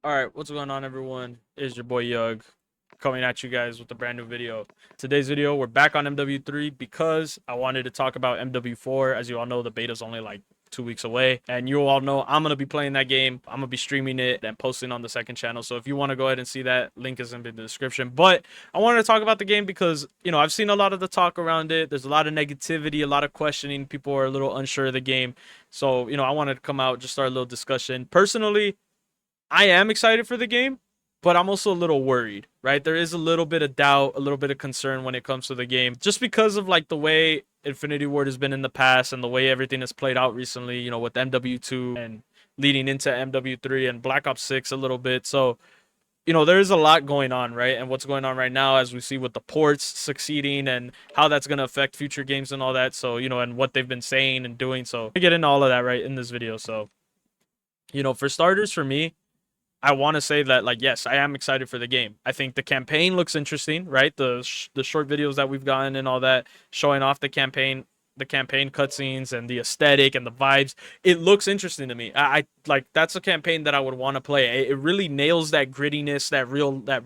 All right, what's going on, everyone? It's your boy Yhug coming at you guys with a brand new video. Today's video, we're back on MW3 because I wanted to talk about MW4. As you all know, the beta's only like 2 weeks away, and you all know I'm gonna be playing that game. I'm gonna be streaming it and posting on the second channel. So if you want to go ahead and see that, link is in the description. But I wanted to talk about the game because I've seen a lot of the talk around it. There's a lot of negativity, a lot of questioning. People are a little unsure of the game. So I wanted to come out, just start a little discussion. Personally, I am excited for the game, but I'm also a little worried, right? There is a little bit of doubt, a little bit of concern when it comes to the game, just because of like the way Infinity Ward has been in the past and the way everything has played out recently, with MW2 and leading into MW3 and Black Ops 6 a little bit. So, there is a lot going on, right? And what's going on right now, as we see with the ports succeeding and how that's going to affect future games and all that. So, and what they've been saying and doing. So, I get into all of that, right, in this video. So, for starters, for me, I want to say that, like, yes, I am excited for the game. I think the campaign looks interesting, right? The short videos that we've gotten and all that, showing off the campaign cutscenes and the aesthetic and the vibes. It looks interesting to me. I like, that's a campaign that I would want to play. It really nails that grittiness, that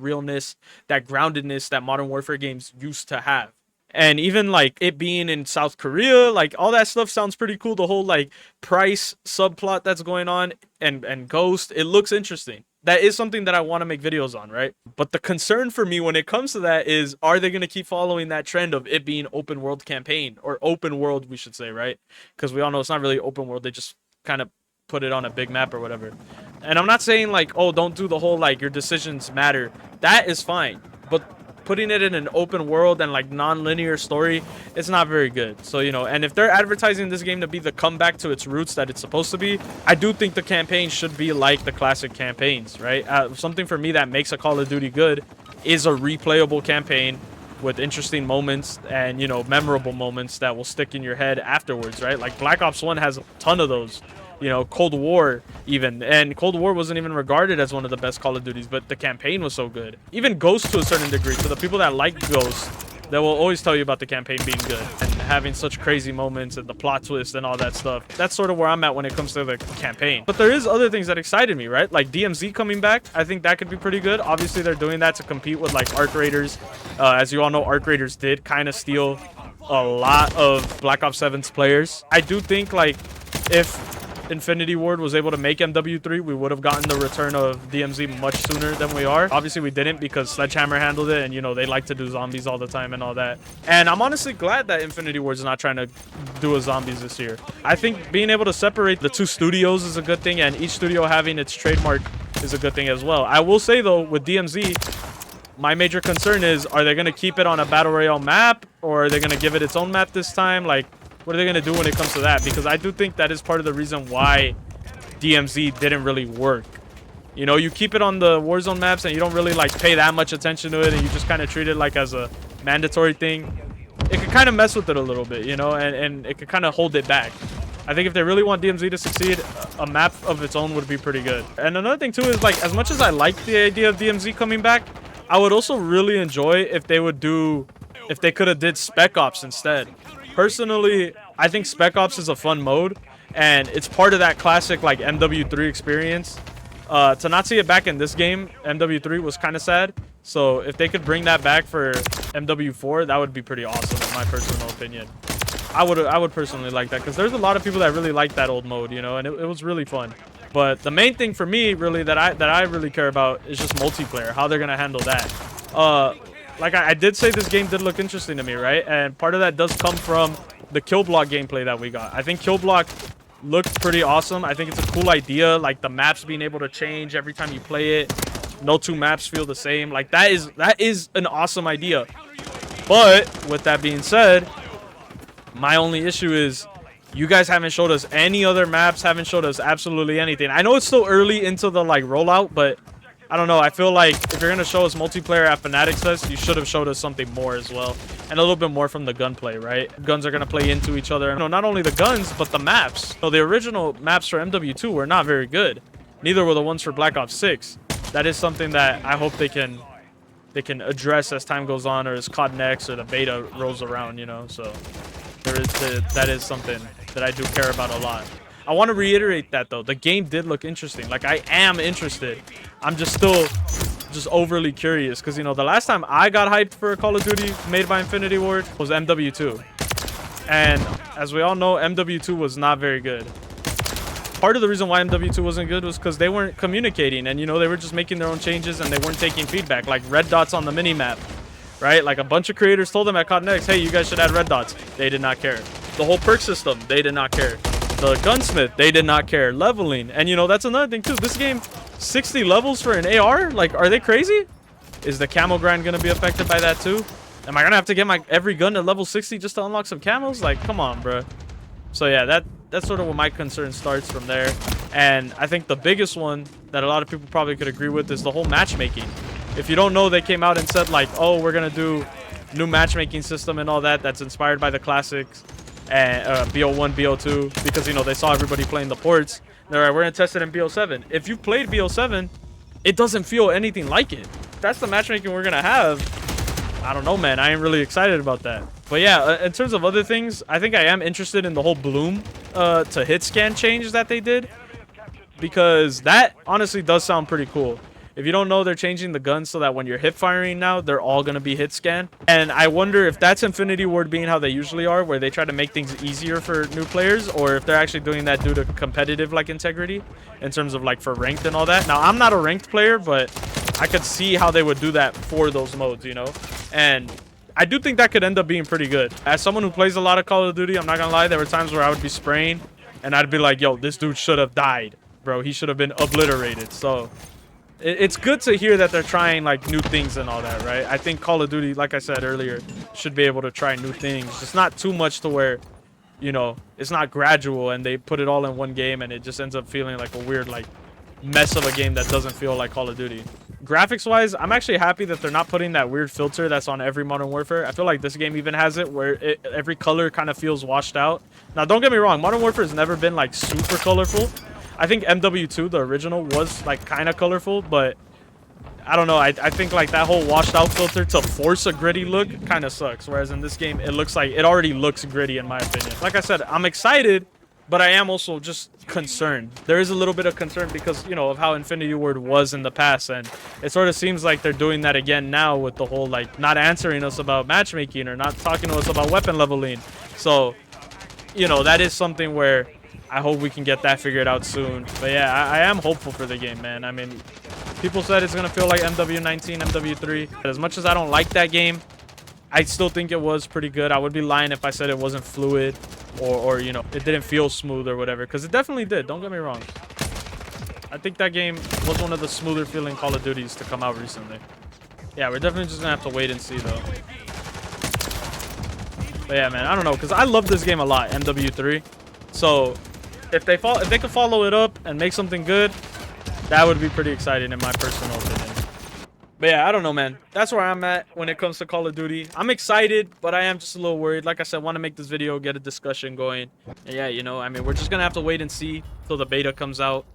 realness, that groundedness that Modern Warfare games used to have. And even like it being in South Korea, like all that stuff sounds pretty cool. The whole like price subplot that's going on and Ghost, it looks interesting. That is something that I want to make videos on, right? But the concern for me when it comes to that is, are they going to keep following that trend of it being open world campaign, or open world, we should say, right? Because we all know it's not really open world. They just kind of put it on a big map or whatever. And I'm not saying like, oh, don't do the whole like your decisions matter. That is fine. But putting it in an open world and like non-linear story, it's not very good. So and if they're advertising this game to be the comeback to its roots that it's supposed to be, I do think the campaign should be like the classic campaigns, right? Something for me that makes a Call of Duty good is a replayable campaign with interesting moments and memorable moments that will stick in your head afterwards, right? Like Black Ops 1 has a ton of those. Cold War even, and Cold War wasn't even regarded as one of the best Call of Duties, but the campaign was so good. Even Ghost, to a certain degree, for the people that like Ghost, they will always tell you about the campaign being good and having such crazy moments and the plot twist and all that stuff. That's sort of where I'm at when it comes to the campaign. But there is other things that excited me, right? Like DMZ coming back. I think that could be pretty good. Obviously, they're doing that to compete with like Arc Raiders. As you all know, Arc Raiders did kind of steal a lot of Black Ops 7's players. I do think like if Infinity Ward was able to make MW3, we would have gotten the return of DMZ much sooner than we are. Obviously, we didn't because Sledgehammer handled it, and they like to do zombies all the time and all that. And I'm honestly glad that Infinity Ward's not trying to do a zombies this year. I think being able to separate the two studios is a good thing, and each studio having its trademark is a good thing as well. I will say, though, with DMZ, my major concern is, are they going to keep it on a Battle Royale map, or are they going to give it its own map this time? Like, what are they going to do when it comes to that? Because I do think that is part of the reason why DMZ didn't really work. You keep it on the Warzone maps and you don't really like pay that much attention to it, and you just kind of treat it like as a mandatory thing. It could kind of mess with it a little bit, and it could kind of hold it back. I think if they really want DMZ to succeed, a map of its own would be pretty good. And another thing too is, like, as much as I like the idea of DMZ coming back, I would also really enjoy if they could have did Spec Ops instead. Personally, I think Spec Ops is a fun mode, and it's part of that classic like MW3 experience. To not see it back in this game, MW3, was kind of sad. So if they could bring that back for MW4, that would be pretty awesome in my personal opinion. I would personally like that, because there's a lot of people that really like that old mode, and it was really fun. But the main thing for me, really, that I really care about is just multiplayer, how they're gonna handle that. Like I did say, this game did look interesting to me, right? And part of that does come from the kill block gameplay that we got. I think kill block looked pretty awesome. I think it's a cool idea, like the maps being able to change every time you play it. No two maps feel the same. Like that is an awesome idea. But with that being said, my only issue is you guys haven't showed us any other maps, haven't showed us absolutely anything. I know it's still early into the like rollout, but I don't know. I feel like if you're going to show us multiplayer at Fanatics Fest, you should have showed us something more as well. And a little bit more from the gunplay, right? Guns are going to play into each other. Not only the guns, but the maps. The original maps for MW2 were not very good. Neither were the ones for Black Ops 6. That is something that I hope they can address as time goes on, or as COD Next or the beta rolls around, So that is something that I do care about a lot. I want to reiterate that, though. The game did look interesting. Like, I am interested. I'm just still just overly curious because, you know, the last time I got hyped for a Call of Duty made by Infinity Ward was MW2. And as we all know, MW2 was not very good. Part of the reason why MW2 wasn't good was because they weren't communicating, and, you know, they were just making their own changes and they weren't taking feedback, like red dots on the mini-map, right? Like a bunch of creators told them at COD hey, you guys should add red dots. They did not care. The whole perk system, they did not care. The gunsmith, they did not care. Leveling, and, you know, that's another thing too. This game, 60 levels for an AR? Like, are they crazy? Is the camo grind gonna be affected by that too? Am I gonna have to get my every gun to level 60 just to unlock some camos? Like, come on, bro. So yeah, that's sort of where my concern starts from there. And I think the biggest one that a lot of people probably could agree with is the whole matchmaking. If you don't know, they came out and said, like, oh, we're gonna do new matchmaking system and all that that's inspired by the classics and BO1, BO2, because, you know, they saw everybody playing the ports. They're like, we're gonna test it in BO7. If you played BO7, it doesn't feel anything like it. That's the matchmaking we're gonna have. I don't know, man. I ain't really excited about that. But yeah, in terms of other things, I think I am interested in the whole bloom to hit scan change that they did, because that honestly does sound pretty cool. If you don't know, they're changing the guns so that when you're hip firing now, they're all going to be hit scan. And I wonder if that's Infinity Ward being how they usually are, where they try to make things easier for new players, or if they're actually doing that due to competitive like integrity in terms of like for ranked and all that. Now, I'm not a ranked player, but I could see how they would do that for those modes, you know? And I do think that could end up being pretty good. As someone who plays a lot of Call of Duty, I'm not gonna lie, there were times where I would be spraying and I'd be like, yo, this dude should have died, bro. He should have been obliterated. So it's good to hear that they're trying like new things and all that, right? I think Call of Duty, like I said earlier, should be able to try new things. It's not too much to where, you know, it's not gradual and they put it all in one game and it just ends up feeling like a weird like mess of a game that doesn't feel like Call of Duty. Graphics wise, I'm actually happy that they're not putting that weird filter that's on every Modern Warfare. I feel like this game even has it where every color kind of feels washed out. Now, don't get me wrong, Modern Warfare has never been like super colorful. I think MW2, the original, was like kind of colorful, but I don't know. I think like that whole washed out filter to force a gritty look kind of sucks. Whereas in this game, it looks like it already looks gritty in my opinion. Like I said, I'm excited, but I am also just concerned. There is a little bit of concern because, you know, of how Infinity Ward was in the past. And it sort of seems like they're doing that again now with the whole, like, not answering us about matchmaking or not talking to us about weapon leveling. So, you know, that is something where I hope we can get that figured out soon. But yeah, I am hopeful for the game, man. I mean, people said it's going to feel like MW19, MW3. But as much as I don't like that game, I still think it was pretty good. I would be lying if I said it wasn't fluid or you know, it didn't feel smooth or whatever, because it definitely did. Don't get me wrong. I think that game was one of the smoother feeling Call of Duties to come out recently. Yeah, we're definitely just gonna have to wait and see though. But yeah, man, I don't know, because I love this game a lot, MW3. So if they could follow it up and make something good, that would be pretty exciting in my personal opinion. But yeah, I don't know, man. That's where I'm at when it comes to Call of Duty. I'm excited, but I am just a little worried. Like I said, I want to make this video, get a discussion going. And yeah, you know, I mean, we're just going to have to wait and see till the beta comes out.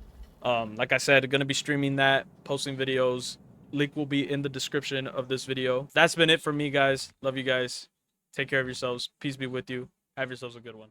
Like I said, going to be streaming that, posting videos. Link will be in the description of this video. That's been it for me, guys. Love you guys. Take care of yourselves. Peace be with you. Have yourselves a good one.